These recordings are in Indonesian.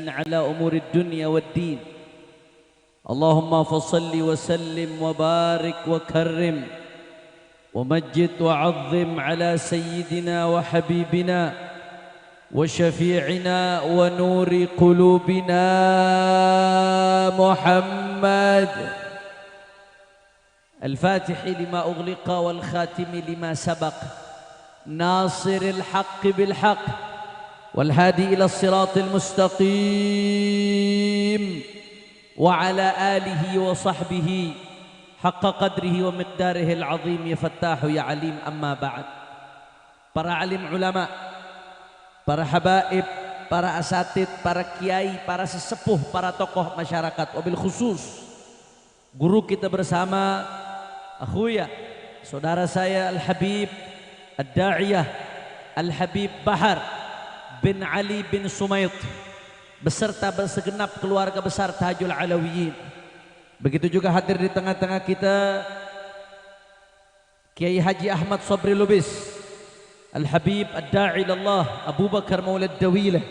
على أمور الدنيا والدين. اللهم فصل وسلم وبارك وكرم ومجد وعظم على سيدنا وحبيبنا وشفيعنا ونور قلوبنا محمد الفاتح لما أغلق والخاتم لما سبق ناصر الحق بالحق والهادي إلى الصراط المستقيم وعلى آله وصحبه حق قدره ومقداره العظيم. يا فتاح يا عليم. أما بعد, para alim ulama, para habaib, para asatid, para kiai, para sesepuh, para tokoh masyarakat, wabil khusus guru kita bersama, akhuya, saudara saya Al-Habib Ad-Da'iyah Al-Habib Bahar bin Ali bin Sumayt beserta segenap keluarga besar Tahajul Alawiyin. Begitu juga hadir di tengah-tengah kita Kiai Haji Ahmad Sabri Lubis, Al-Habib Ad-Da'i ilallah Abu Bakar Maulad Dawilah,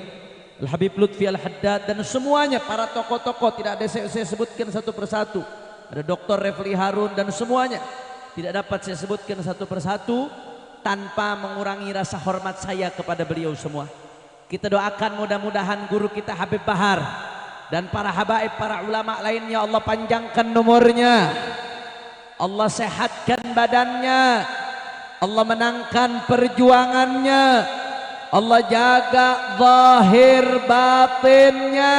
Al-Habib Lutfi Al-Haddad, dan semuanya para tokoh-tokoh, tidak ada saya sebutkan satu persatu. Ada Dr. Refli Harun dan semuanya tidak dapat saya sebutkan satu persatu tanpa mengurangi rasa hormat saya kepada beliau semua. Kita doakan mudah-mudahan guru kita Habib Bahar dan para habaib, para ulama lainnya, Allah panjangkan umurnya, Allah sehatkan badannya, Allah menangkan perjuangannya, Allah jaga zahir batinnya,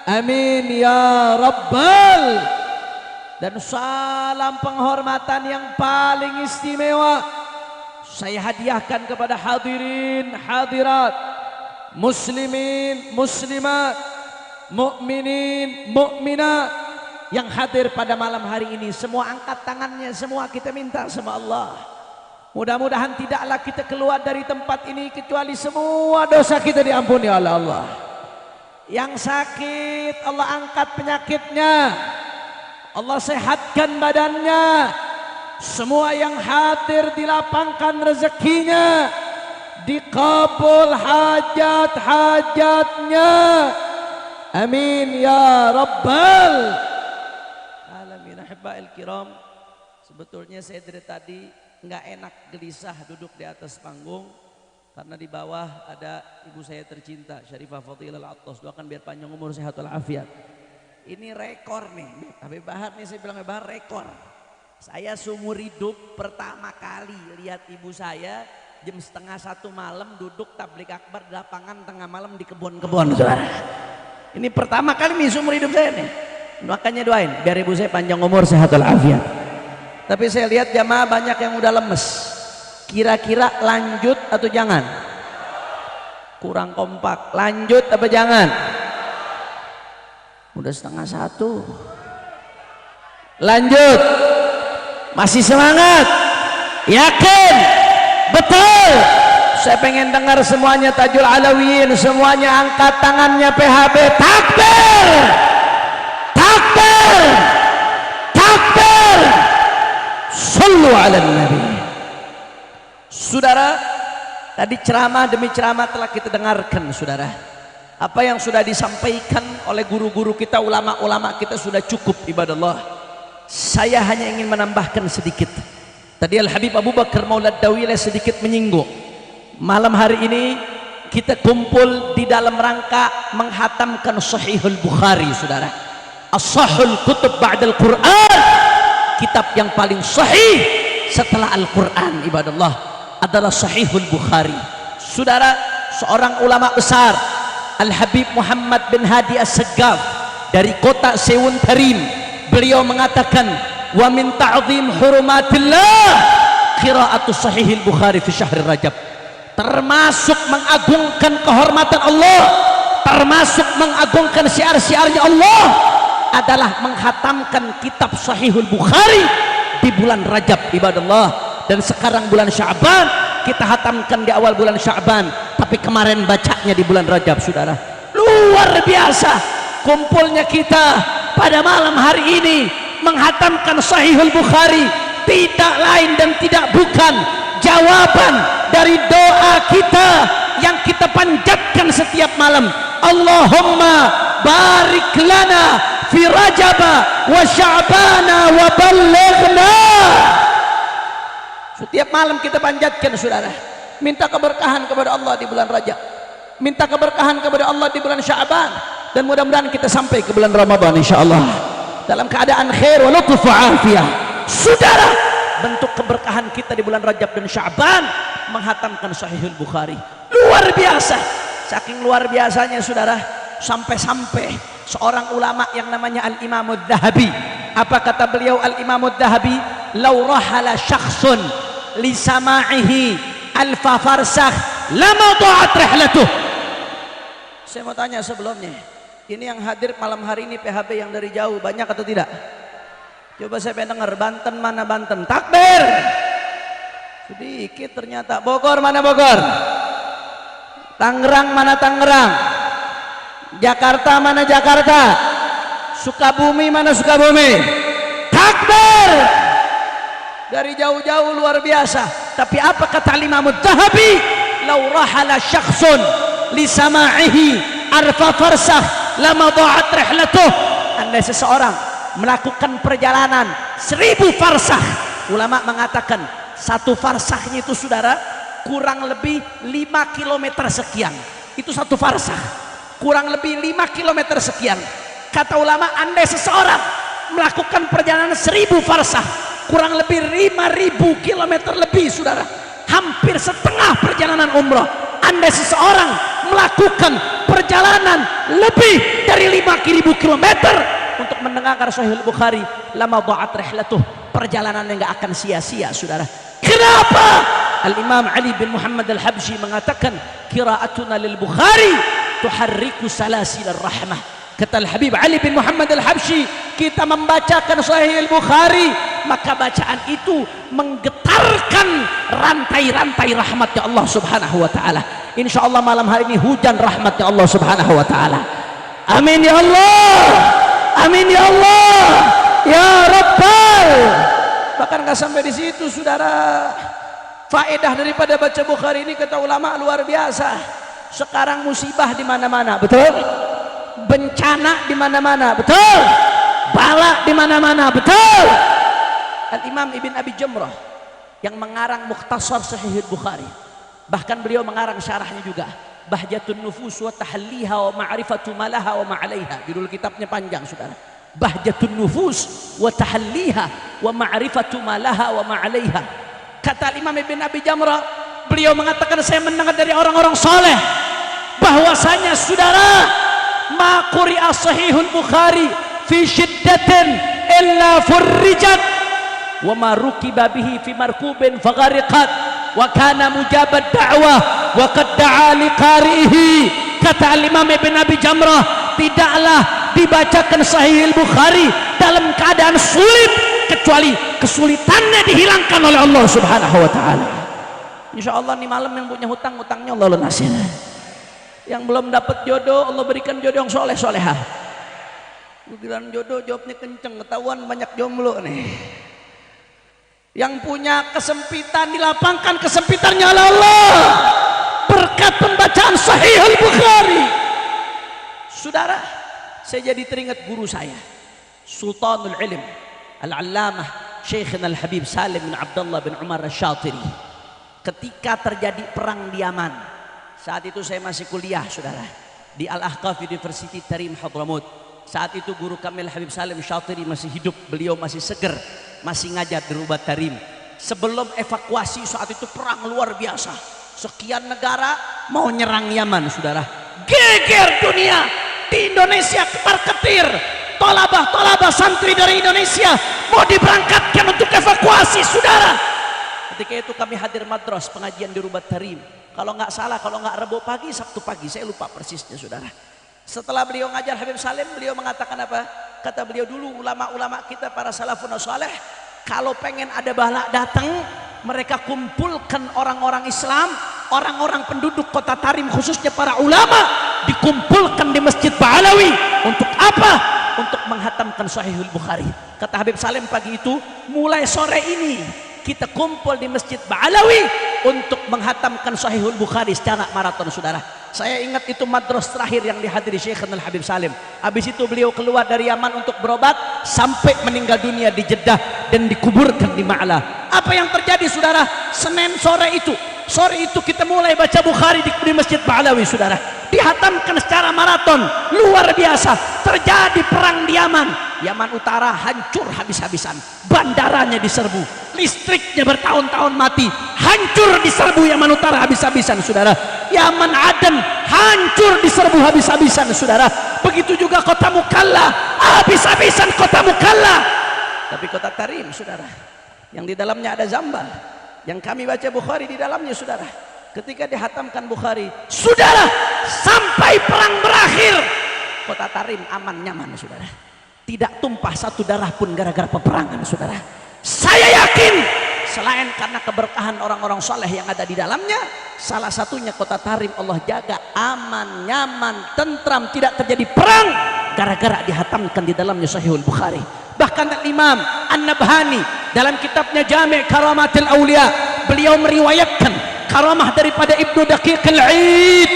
amin ya rabbal. Dan salam penghormatan yang paling istimewa saya hadiahkan kepada hadirin hadirat, muslimin muslimat, mukminin mukminat yang hadir pada malam hari ini. Semua angkat tangannya, semua kita minta sama Allah, mudah-mudahan tidaklah kita keluar dari tempat ini kecuali semua dosa kita diampuni oleh Allah. Yang sakit Allah angkat penyakitnya, Allah sehatkan badannya. Semua yang hadir dilapangkan rezekinya, dikabul hajat-hajatnya, amin ya rabbal alamin. Ahibba'il kiram, sebetulnya saya dari tadi nggak enak, gelisah duduk di atas panggung karena di bawah ada ibu saya tercinta Syarifah Fadilah Al-Attas. Doakan biar panjang umur, sehat walafiat. Ini rekor nih Habib Bahar nih, saya bilang Habib Bahar rekor. Saya seumur hidup pertama kali lihat ibu saya jam 12:30 malam duduk tablik akbar di lapangan tengah malam di kebun-kebun, saudara. Ini pertama kali nih seumur hidup saya nih. Makanya doain biar ibu saya panjang umur, sehat walafiat. Tapi saya lihat jamaah banyak yang udah lemes. Kira-kira lanjut atau jangan? Kurang kompak. Lanjut apa jangan? Udah 12:30. Lanjut. Masih semangat? Yakin? Betul? Saya pengen dengar semuanya Tahajul Alawiyin, semuanya angkat tangannya PHB. Takbir! Takbir! Takbir! Sallu ala Nabi. Saudara, tadi ceramah demi ceramah telah kita dengarkan, saudara. Apa yang sudah disampaikan oleh guru-guru kita, ulama-ulama kita sudah cukup, ibadallah. Saya hanya ingin menambahkan sedikit. Tadi Al-Habib Abu Bakar Maulad Dawilah sedikit menyinggung. Malam hari ini kita kumpul di dalam rangka menghatamkan Sahihul Bukhari, saudara. As-Sahihul Kutub Ba'dal Quran, kitab yang paling sahih setelah Al-Quran, ibadallah, adalah Sahihul Bukhari. Saudara, seorang ulama besar, Al-Habib Muhammad bin Hadi As-Saggaf dari kota Sewun Tarim, beliau mengatakan, wa min ta'zim hurumatillah qira'atu Sahihil Bukhari fi syahr Rajab. Termasuk mengagungkan kehormatan Allah, termasuk mengagungkan syiar-syiarnya Allah adalah menghatamkan kitab Sahihul Bukhari di bulan Rajab, ibadallah. Dan sekarang bulan Sya'ban, kita hatamkan di awal bulan Sya'ban, tapi kemarin bacanya di bulan Rajab, saudara. Luar biasa kumpulnya kita pada malam hari ini menghatamkan Sahihul Bukhari. Tidak lain dan tidak bukan jawaban dari doa kita yang kita panjatkan setiap malam. Allahumma barik lana fi Rajab wa Sya'ban wa ballighna. Setiap malam kita panjatkan saudara, minta keberkahan kepada Allah di bulan Rajab, minta keberkahan kepada Allah di bulan Sya'ban, dan mudah-mudahan kita sampai ke bulan Ramadan insyaallah dalam keadaan khair wa lutf wa afiyah. Saudara, bentuk keberkahan kita di bulan Rajab dan Sya'ban menghatamkan Sahihul Bukhari. Luar biasa, saking luar biasanya saudara, sampai-sampai seorang ulama yang namanya Al-Imam Adz-Dzahabi, apa kata beliau Al-Imam Adz-Dzahabi? Lau rahala syakhsun li sama'ihi alfa farsakh lama dha'at rihlatuh. Saya mau tanya sebelumnya, ini yang hadir malam hari ini PHB yang dari jauh banyak atau tidak? Coba saya pengen dengar, Banten mana Banten? Takbir. Sedikit ternyata. Bogor mana Bogor? Tangerang mana Tangerang? Jakarta mana Jakarta? Sukabumi mana Sukabumi? Takbir. Dari jauh-jauh luar biasa. Tapi apa kata Imam Adz-Dzahabi? Lau rahala syakhsun li sama'ihi arfa farsakh lama dha'at rihlatuh. Andai seseorang melakukan perjalanan 1000 farsakh, ulama mengatakan satu farsakhnya itu saudara kurang lebih 5 km sekian. Itu satu farsakh kurang lebih 5 km sekian. Kata ulama, andai seseorang melakukan perjalanan 1000 farsakh kurang lebih 5000 km lebih saudara, hampir setengah perjalanan umrah. Andai seseorang melakukan perjalanan lebih dari 5000 km untuk mendengarkan Sahih Bukhari, lama dha'at rihlatuh, perjalanannya nggak akan sia-sia saudara. Kenapa? Al-Imam Ali bin Muhammad Al-Habsyi mengatakan, qira'atuna lil Bukhari tuharriku salasil rahmah. Kata Al-Habib Ali bin Muhammad Al-Habsyi, kita membacakan Sahih Bukhari, maka bacaan itu menggetarkan rantai-rantai rahmatnya Allah subhanahu wa ta'ala. Insya Allah malam hari ini hujan rahmatnya Allah subhanahu wa ta'ala. Amin ya Allah, amin ya Allah, ya Rabbal. Bahkan gak sampai di situ saudara, faedah daripada baca Bukhari ini kata ulama luar biasa. Sekarang musibah di mana-mana, betul? Bencana di mana-mana, betul? Bala di mana-mana, betul? Al-Imam Ibn Abi Jamrah yang mengarang Mukhtasar Sahih Bukhari, bahkan beliau mengarang syarahnya juga, Bahjatun Nufus wa Tahalliha wa Ma'rifatu Malaha wa Ma'alaiha. Judul kitabnya panjang saudara, Bahjatun Nufus wa Tahalliha wa Ma'rifatu Malaha wa Ma'alaiha. Kata Imam Ibn Abi Jamrah, beliau mengatakan, saya mendengar dari orang-orang soleh bahwasanya saudara, ma quri'a Sahihul Bukhari fi shiddatin illa furrijat wa ma rukiba bihi fi markubin faghariqat wa kana mujabad da'wah wa qad da'a li qari'ihi. Kata Imam Ibn Abi Jamrah, tidaklah dibacakan Sahih Bukhari dalam keadaan sulit kecuali kesulitannya dihilangkan oleh Allah subhanahu wa ta'ala. Insya Allah nih malam yang punya hutang, hutangnya Allah lunasin. Yang belum dapat jodoh, Allah berikan jodoh yang soleh solehah. Giliran jodoh jawabnya kenceng, ketahuan banyak jomblo nih. Yang punya kesempitan dilapangkan kesempitannya oleh Allah berkat pembacaan Sahih Bukhari. Saudara, saya jadi teringat guru saya, Sultanul Ilm Al-Allamah Syekhina Al-Habib Salim bin Abdullah bin Umar Asy-Syatiri. Ketika terjadi perang di Yaman, saat itu saya masih kuliah saudara di Al-Ahqaf University Tarim Hadramut. Saat itu guru kami Habib Salim Syatiri masih hidup, beliau masih seger, masih ngajar di Rubat Tarim. Sebelum evakuasi saat itu perang luar biasa, sekian negara mau nyerang Yaman saudara, geger dunia. Di Indonesia ketar ketir, tolabah santri dari Indonesia mau diberangkatkan untuk evakuasi saudara. Ketika itu kami hadir madras pengajian di Rubat Tarim, kalau nggak salah, kalau nggak Rabu pagi, Sabtu pagi, saya lupa persisnya saudara. Setelah beliau ngajar Habib Salim, beliau mengatakan apa? Kata beliau, dulu ulama-ulama kita para salafun saleh kalau pengen ada bala datang, mereka kumpulkan orang-orang Islam, orang-orang penduduk kota Tarim khususnya para ulama, dikumpulkan di Masjid Ba'alawi. Untuk apa? Untuk menghatamkan Sahihul Bukhari. Kata Habib Salim pagi itu, mulai sore ini kita kumpul di Masjid Ba'alawi untuk menghatamkan Sahihul Bukhari secara maraton, saudara. Saya ingat itu madras terakhir yang dihadiri Syekh Al-Habib Salim. Habis itu beliau keluar dari Yaman untuk berobat sampai meninggal dunia di Jeddah dan dikuburkan di Ma'la. Apa yang terjadi, saudara? Senin sore itu kita mulai baca Bukhari di Masjid Ba'alawi, saudara. Dihatamkan secara maraton, luar biasa. Terjadi perang di Yaman Utara hancur habis-habisan, bandaranya diserbu, listriknya bertahun-tahun mati, hancur diserbu Yaman Utara habis-habisan, saudara. Yaman Aden hancur diserbu habis-habisan, saudara. Begitu juga kota Mukalla, habis-habisan kota Mukalla. Tapi kota Tarim, saudara, yang di dalamnya ada Zambal, yang kami baca Bukhari di dalamnya, saudara. Ketika dihatamkan Bukhari, saudara, sampai perang berakhir, kota Tarim aman nyaman, saudara. Tidak tumpah satu darah pun gara-gara peperangan, saudara. Saya yakin selain karena keberkahan orang-orang soleh yang ada di dalamnya, salah satunya kota Tarim Allah jaga aman, nyaman, tentram, tidak terjadi perang gara-gara dihatamkan di dalamnya Sahihul Bukhari. Bahkan Imam An-Nabhani dalam kitabnya Jami' Karamatil Aulia, beliau meriwayatkan karamah daripada Ibnu Daqiq Al-Id.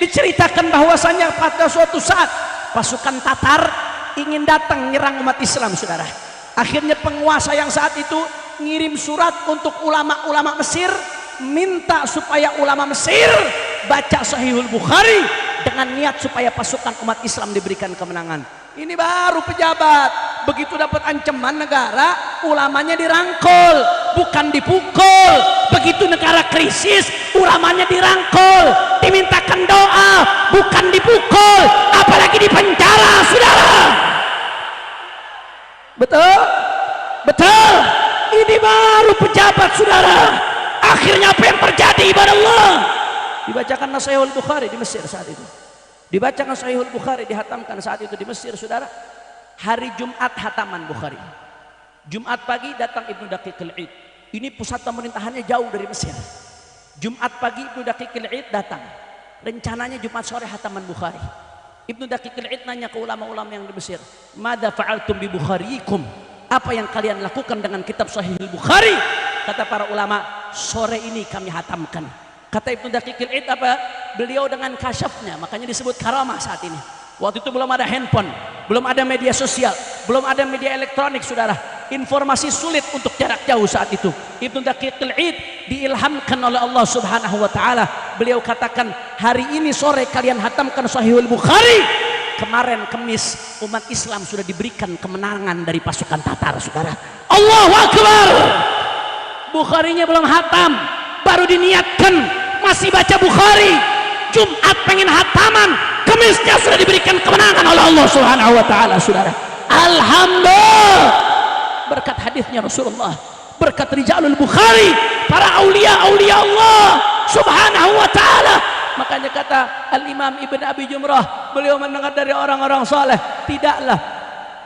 Diceritakan bahwasanya pada suatu saat pasukan Tatar ingin datang menyerang umat Islam, saudara. Akhirnya penguasa yang saat itu ngirim surat untuk ulama-ulama Mesir, minta supaya ulama Mesir baca Sahihul Bukhari dengan niat supaya pasukan umat Islam diberikan kemenangan. Ini baru pejabat, begitu dapat ancaman negara, ulamanya dirangkul, bukan dipukul. Begitu negara krisis, ulamanya dirangkul, dimintakan doa, bukan dipukul, apalagi dipenjara, saudara. Betul? Betul? Ini baru pejabat, saudara. Akhirnya apa yang terjadi, ibadah Allah? Dibacakan Sahihul Bukhari di Mesir saat itu. Dibacakan Sahihul Bukhari, dihatamkan saat itu di Mesir, saudara. Hari Jumat hataman Bukhari. Jumat pagi datang Ibnu Daqiq Al-Id. Ini pusat pemerintahannya jauh dari Mesir. Jumat pagi Ibnu Daqiq Al-Id datang. Rencananya Jumat sore hataman Bukhari. Ibnu Daqiq Al-Id nanya ke ulama-ulama yang di Mesir, "Madza fa'altum bi Bukhariikum?" Apa yang kalian lakukan dengan kitab Sahihul Bukhari? Kata para ulama, "Sore ini kami hatamkan." Kata Ibnu Daqiq Al-Id apa? Beliau dengan kasyafnya, makanya disebut karamah saat ini. Waktu itu belum ada handphone, belum ada media sosial, belum ada media elektronik, saudara. Informasi sulit untuk jarak jauh saat itu. Ibnu Daqiq Al-Id diilhamkan oleh Allah Subhanahu wa taala. Beliau katakan, "Hari ini sore kalian hatamkan Sahihul Bukhari." Kemarin Kamis umat Islam sudah diberikan kemenangan dari pasukan Tatar, saudara. Allahu Akbar. Bukharinya belum hatam, baru diniatkan, masih baca Bukhari. Jumat pengen hataman, Kamisnya sudah diberikan kemenangan oleh Allah Subhanahu wa taala, saudara. Alhamdulillah. Berkat hadisnya Rasulullah, berkat rijalul Bukhari, para aulia-aulia Allah Subhanahu wa taala. Makanya kata Al-Imam Ibn Abi Jumrah, beliau mendengar dari orang-orang saleh, tidaklah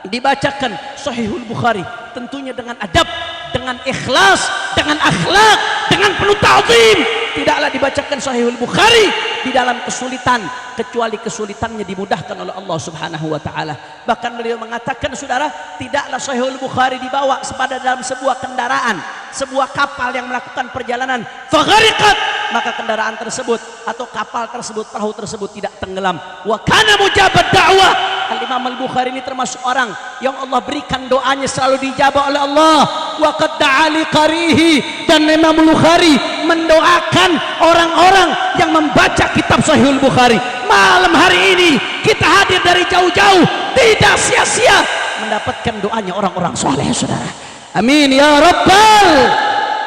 dibacakan Sahihul Bukhari tentunya dengan adab, dengan ikhlas, dengan akhlak, dengan penuh ta'zim. Tidaklah dibacakan Sahihul Bukhari di dalam kesulitan, kecuali kesulitannya dimudahkan oleh Allah Subhanahu wa taala. Bahkan beliau mengatakan, saudara, tidaklah Sahihul Bukhari dibawa sepada dalam sebuah kendaraan, sebuah kapal yang melakukan perjalanan, faghariqat, maka kendaraan tersebut atau kapal tersebut, perahu tersebut tidak tenggelam. Wa kana mujabat da'wah. Al-Imam Al-Bukhari ini termasuk orang yang Allah berikan doanya selalu dijabah oleh Allah. Wa qad da'ali qarihi, dan Imam Al-Bukhari mendoakan orang-orang yang membaca kitab Sahihul Bukhari. Malam hari ini kita hadir dari jauh-jauh, tidak sia-sia mendapatkan doanya orang-orang soleh, saudara. Amin ya Rabbal.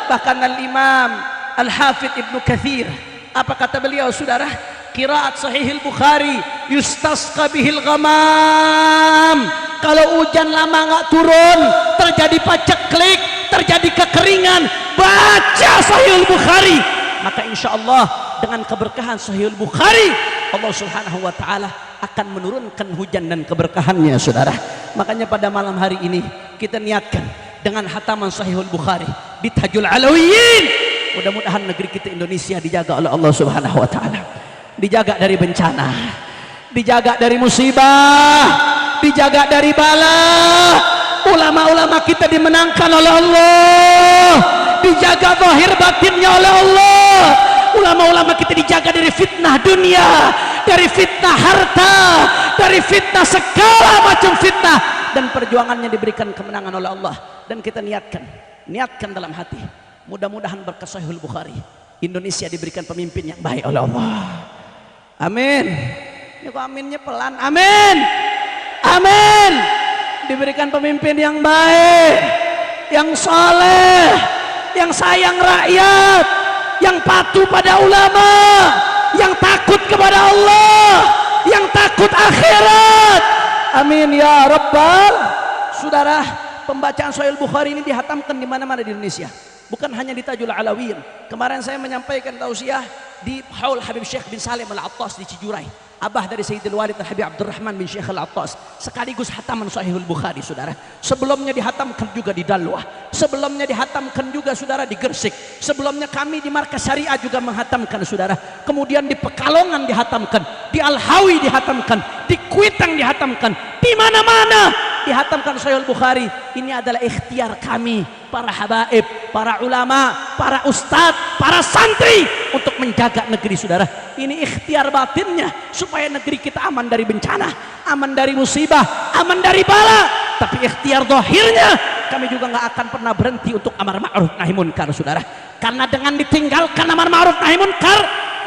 Bahkan Al-Imam Al-Hafidh Ibnu Katsir, apa kata beliau, saudara? Qiraat Sahihul Bukhari yustasqa bihil ghamam. Kalau hujan lama nggak turun, terjadi paceklik, terjadi kekeringan, baca Sahihul Bukhari, maka insya Allah dengan keberkahan Sahihul Bukhari, Allah Subhanahu wa taala akan menurunkan hujan dan keberkahannya, saudara. Makanya pada malam hari ini kita niatkan dengan hataman Sahihul Bukhari di Tajul Alawiyin. Mudah-mudahan negeri kita Indonesia dijaga oleh Allah Subhanahu wa taala, dijaga dari bencana, dijaga dari musibah, dijaga dari bala. Ulama-ulama kita dimenangkan oleh Allah, dijaga zahir batinnya oleh Allah. Ulama-ulama kita dijaga dari fitnah dunia, dari fitnah harta, dari fitnah segala macam fitnah, dan perjuangannya diberikan kemenangan oleh Allah. Dan kita niatkan dalam hati, mudah-mudahan berkah Sahihul Bukhari, Indonesia diberikan pemimpin yang baik oleh Allah. Amin. Ini kok aminnya pelan. Amin. Amin. Diberikan pemimpin yang baik, yang soleh, yang sayang rakyat, yang patuh pada ulama, yang takut kepada Allah, yang takut akhirat. Amin ya Rabbal. Saudara, pembacaan Sahih Bukhari ini dihatamkan di mana-mana di Indonesia, bukan hanya di Tajul Alawiyin. Kemarin saya menyampaikan tausiah di Haul Habib Syekh bin Salim Al-Attas di Cijurai, abah dari Sayyidil Walid Habib Abdurrahman bin Syekh Al-Attas, sekaligus hataman Sahihul Bukhari. Saudara, sebelumnya dihatamkan juga di Dalwah, sebelumnya dihatamkan juga saudara di Gersik, sebelumnya kami di Markas Syariah juga menghatamkan saudara, kemudian di Pekalongan dihatamkan, di Al-Hawi dihatamkan, di Kuitang dihatamkan, di mana-mana dihatamkan Sahihul Bukhari. Ini adalah ikhtiar kami, para habaib, para ulama, para ustadz, para santri, untuk menjaga negeri saudara. Ini ikhtiar batinnya supaya negeri kita aman dari bencana, aman dari musibah, aman dari bala. Tapi ikhtiar zahirnya kami juga nggak akan pernah berhenti untuk amar ma'ruf nahi munkar saudara. Karena dengan ditinggalkan amar ma'ruf nahi munkar,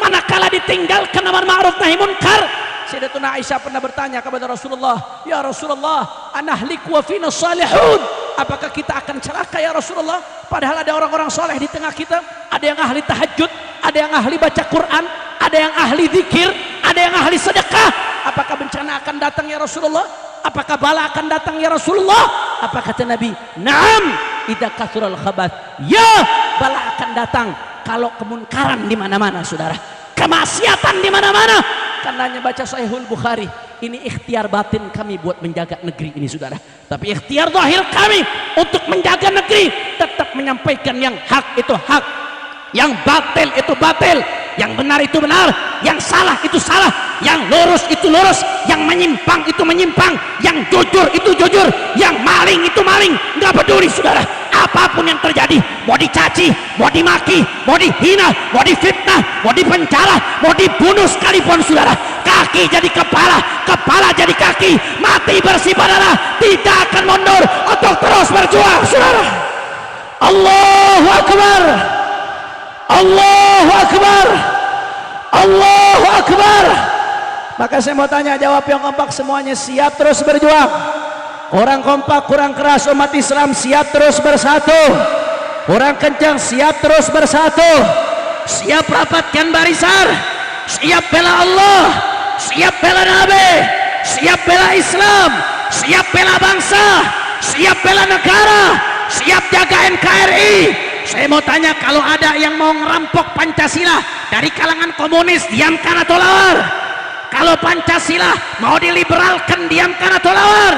manakala ditinggalkan amar ma'ruf nahi munkar, Sayyidatuna Aisyah pernah bertanya kepada Rasulullah, ya Rasulullah, anahlik wa fina salihun, apakah kita akan celaka ya Rasulullah, padahal ada orang-orang soleh di tengah kita, ada yang ahli tahajud, ada yang ahli baca Quran, ada yang ahli zikir, ada yang ahli sedekah. Apakah bencana akan datang ya Rasulullah? Apakah bala akan datang ya Rasulullah? Apa kata Nabi? Naam, idza kathural khabath. Ya, bala akan datang kalau kemunkaran di mana-mana saudara, kemaksiatan di mana-mana. Karenanya baca Sahihul Bukhari ini ikhtiar batin kami buat menjaga negeri ini saudara. Tapi ikhtiar zahir kami untuk menjaga negeri, tetap menyampaikan yang hak itu hak, yang batil itu batil, yang benar itu benar, yang salah itu salah, yang lurus itu lurus, yang menyimpang itu menyimpang, yang jujur itu jujur, yang maling itu maling. Nggak peduli saudara, apapun yang terjadi, mau dicaci, mau dimaki, mau dihina, mau difitnah, mau dipenjara, mau dibunuh sekalipun saudara, kaki jadi kepala, kepala jadi kaki, mati bersih darah, tidak akan mundur untuk terus berjuang saudara. Allahu Akbar, Allahu Akbar, Allahu Akbar. Maka saya mau tanya, jawab yang kompak semuanya, siap terus berjuang? Orang kompak kurang keras, umat Islam siap terus bersatu? Orang kencang siap terus bersatu? Siap rapatkan barisan, siap bela Allah, siap bela Nabi, siap bela Islam, siap bela bangsa, siap bela negara, siap jaga NKRI. Saya mau tanya, kalau ada yang mau ngerampok Pancasila dari kalangan komunis, diamkan atau lawar? Kalau Pancasila mau diliberalkan, diamkan atau lawar?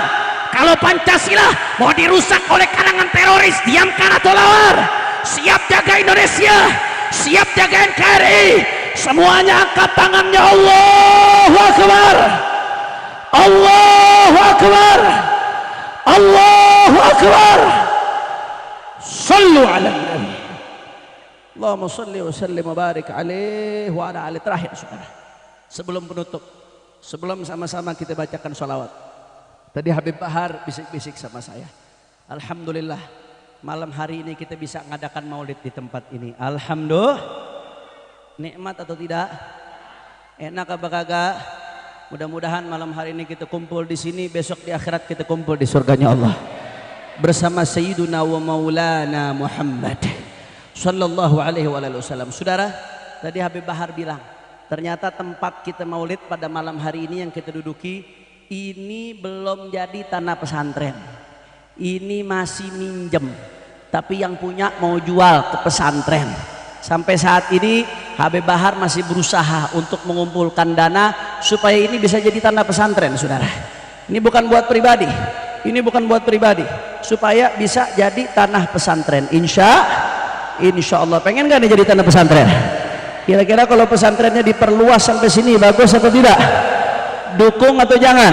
Kalau Pancasila mau dirusak oleh kalangan teroris, diamkan atau lawar? Siap jaga Indonesia, siap jaga NKRI. Semuanya angkat tangannya. Allahu Akbar, Allahu Akbar, Allahu Akbar. Sallu ala Nabi. Allahumma salli wa sallim wa barik alaihi wa ala alihi. Terakhir saudara, sebelum penutup, sebelum sama-sama kita bacakan sholawat, tadi Habib Bahar bisik-bisik sama saya, alhamdulillah malam hari ini kita bisa mengadakan maulid di tempat ini. Alhamdulillah, nikmat atau tidak? Enak apa kagak? Mudah-mudahan malam hari ini kita kumpul di sini, besok di akhirat kita kumpul di surganya Allah bersama Sayyiduna wa Maulana Muhammad sallallahu alaihi wasallam. Saudara, tadi Habib Bahar bilang, ternyata tempat kita maulid pada malam hari ini yang kita duduki ini belum jadi tanah pesantren, ini masih minjem, tapi yang punya mau jual ke pesantren. Sampai saat ini Habib Bahar masih berusaha untuk mengumpulkan dana supaya ini bisa jadi tanah pesantren saudara. Ini bukan buat pribadi, ini bukan buat pribadi, supaya bisa jadi tanah pesantren. Insya Allah. Pengen gak nih jadi tanah pesantren? Kira-kira kalau pesantrennya diperluas sampai sini bagus atau tidak? Dukung atau jangan?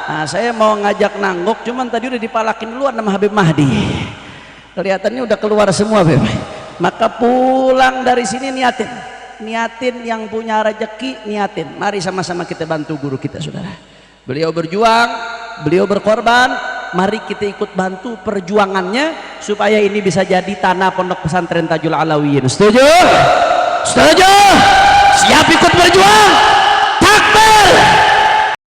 Nah, saya mau ngajak nangguk, cuman tadi udah dipalakin duluan sama Habib Mahdi. Kelihatannya udah keluar semua, Beb. Maka pulang dari sini niatin yang punya rezeki, niatin. Mari sama-sama kita bantu guru kita, saudara. Beliau berjuang, beliau berkorban. Mari kita ikut bantu perjuangannya supaya ini bisa jadi tanah pondok pesantren Tajul Alawiyin. Setuju? Setuju? Siap ikut berjuang?